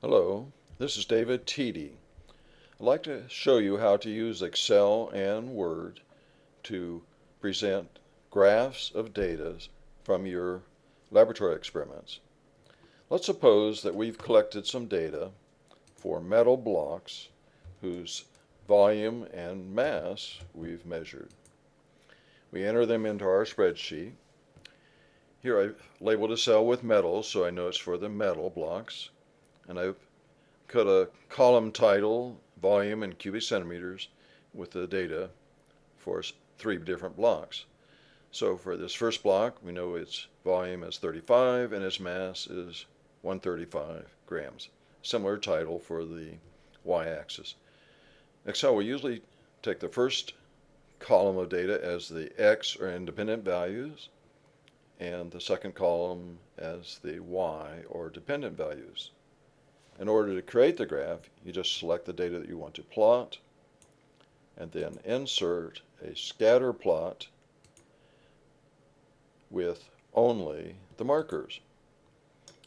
Hello, this is David Teedy. I'd like to show you how to use Excel and Word to present graphs of data from your laboratory experiments. Let's suppose that we've collected some data for metal blocks whose volume and mass we've measured. We enter them into our spreadsheet. Here I've labeled a cell with metal so I know it's for the metal blocks, and I've cut a column title, volume in cubic centimeters with the data for three different blocks. So for this first block, we know its volume is 35 and its mass is 135 grams. Similar title for the y-axis. Excel will usually take the first column of data as the x or independent values and the second column as the y or dependent values. In order to create the graph, you just select the data that you want to plot and then insert a scatter plot with only the markers.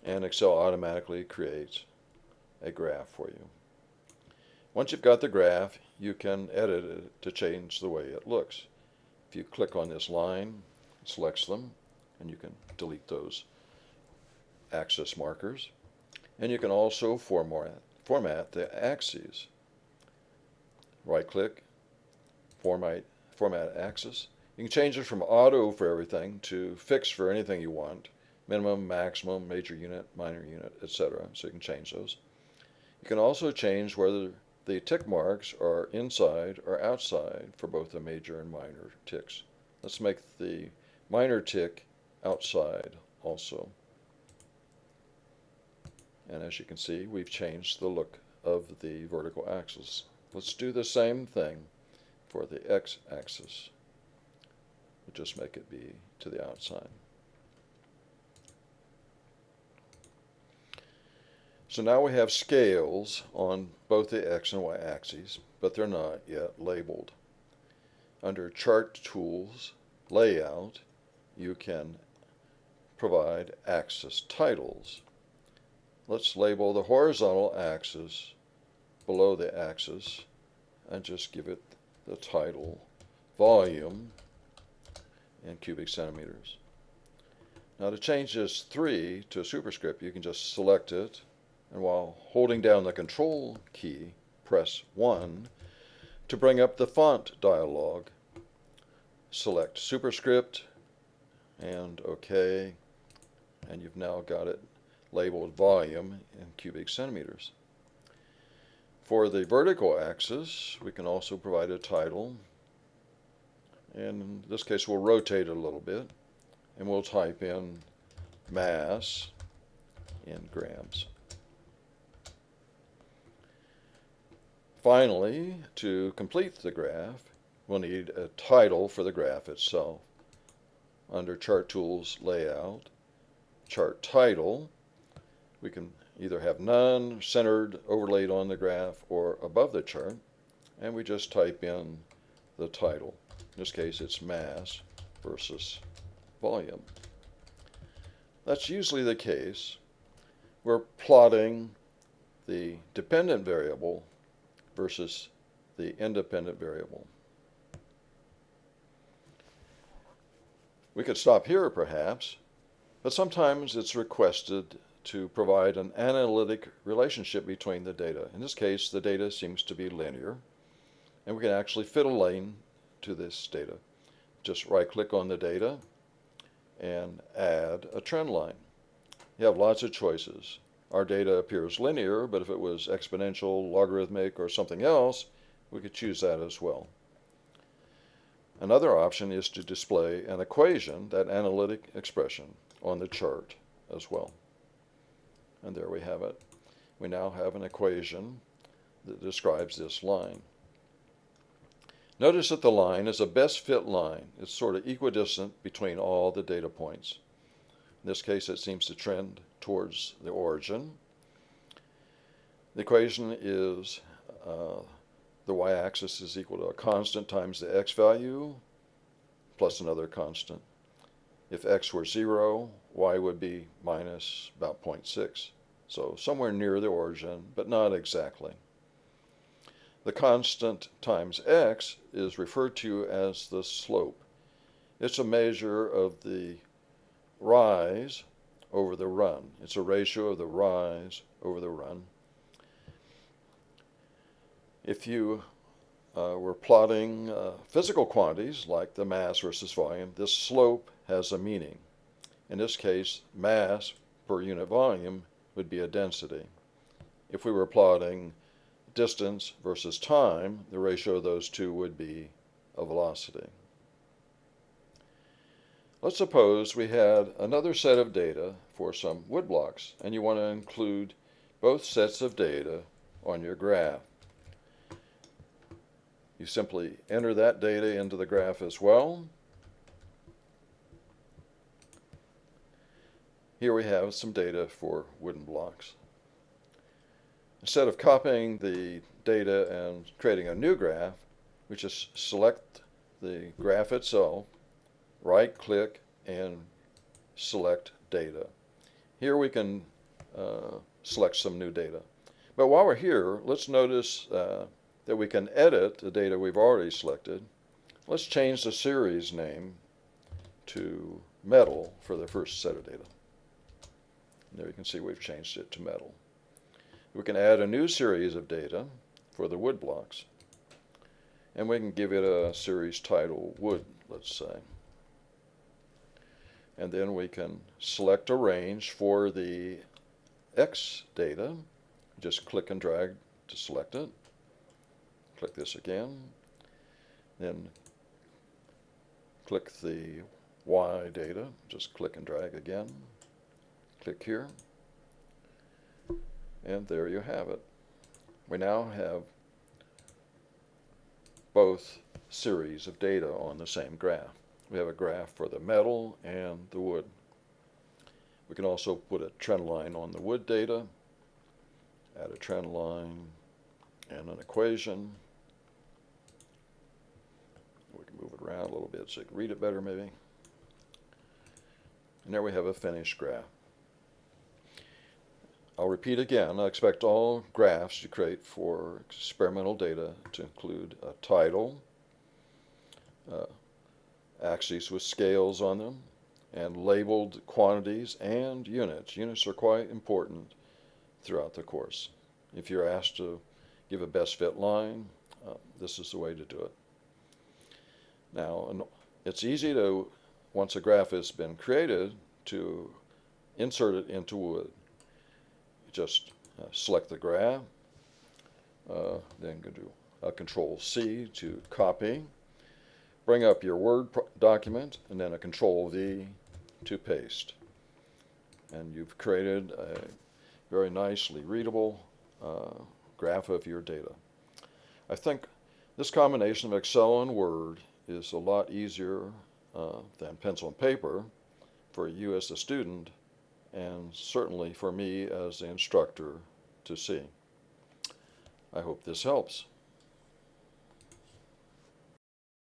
And Excel automatically creates a graph for you. Once you've got the graph, you can edit it to change the way it looks. If you click on this line, it selects them, and you can delete those axis markers. And you can also format the axes. Right-click, format axis. You can change it from auto for everything to fixed for anything you want. Minimum, maximum, major unit, minor unit, etc. So you can change those. You can also change whether the tick marks are inside or outside for both the major and minor ticks. Let's make the minor tick outside also. And as you can see, we've changed the look of the vertical axis. Let's do the same thing for the x-axis. We'll just make it be to the outside. So now we have scales on both the x and y axes, but they're not yet labeled. Under Chart Tools, Layout, you can provide axis titles. Let's label the horizontal axis below the axis and just give it the title volume in cubic centimeters. Now to change this 3 to a superscript, you can just select it, and while holding down the Control key, press 1 to bring up the font dialog. Select superscript and OK, and you've now got it labeled volume in cubic centimeters. For the vertical axis, we can also provide a title, and in this case we'll rotate it a little bit, and we'll type in mass in grams. Finally, to complete the graph, we'll need a title for the graph itself. Under Chart Tools, Layout, Chart Title, we can either have none, centered, overlaid on the graph, or above the chart, and we just type in the title. In this case, it's mass versus volume. That's usually the case. We're plotting the dependent variable versus the independent variable. We could stop here perhaps, but sometimes it's requested to provide an analytic relationship between the data. In this case, the data seems to be linear, and we can actually fit a line to this data. Just right-click on the data and add a trend line. You have lots of choices. Our data appears linear, but if it was exponential, logarithmic, or something else, we could choose that as well. Another option is to display an equation, that analytic expression, on the chart as well. And there we have it. We now have an equation that describes this line. Notice that the line is a best fit line. It's sort of equidistant between all the data points. In this case, it seems to trend towards the origin. The equation is the y-axis is equal to a constant times the x value plus another constant. If x were 0, y would be minus about 0.6. So somewhere near the origin, but not exactly. The constant times x is referred to as the slope. It's a measure of the rise over the run. It's a ratio of the rise over the run. If you were plotting physical quantities like the mass versus volume, this slope has a meaning. In this case, mass per unit volume would be a density. If we were plotting distance versus time, the ratio of those two would be a velocity. Let's suppose we had another set of data for some wood blocks, and you want to include both sets of data on your graph. You simply enter that data into the graph as well. Here we have some data for wooden blocks. Instead of copying the data and creating a new graph, we just select the graph itself, right-click, and select data. Here we can select some new data. But while we're here, let's notice that we can edit the data we've already selected. Let's change the series name to metal for the first set of data. There you can see we've changed it to metal. We can add a new series of data for the wood blocks, and we can give it a series title wood, let's say. And then we can select a range for the X data. Just click and drag to select it. Click this again. Then click the Y data. Just click and drag again. Click here. And there you have it. We now have both series of data on the same graph. We have a graph for the metal and the wood. We can also put a trend line on the wood data, add a trend line and an equation. We can move it around a little bit so you can read it better maybe. And there we have a finished graph. I'll repeat again, I expect all graphs you create for experimental data to include a title, axes with scales on them, and labeled quantities and units. Units are quite important throughout the course. If you're asked to give a best fit line, this is the way to do it. Now, it's easy to, once a graph has been created, to insert it into wood. Just select the graph, then go do a Control-C to copy, bring up your Word document, and then a Control-V to paste. And you've created a very nicely readable graph of your data. I think this combination of Excel and Word is a lot easier than pencil and paper for you as a student, and certainly for me as the instructor to see. I hope this helps.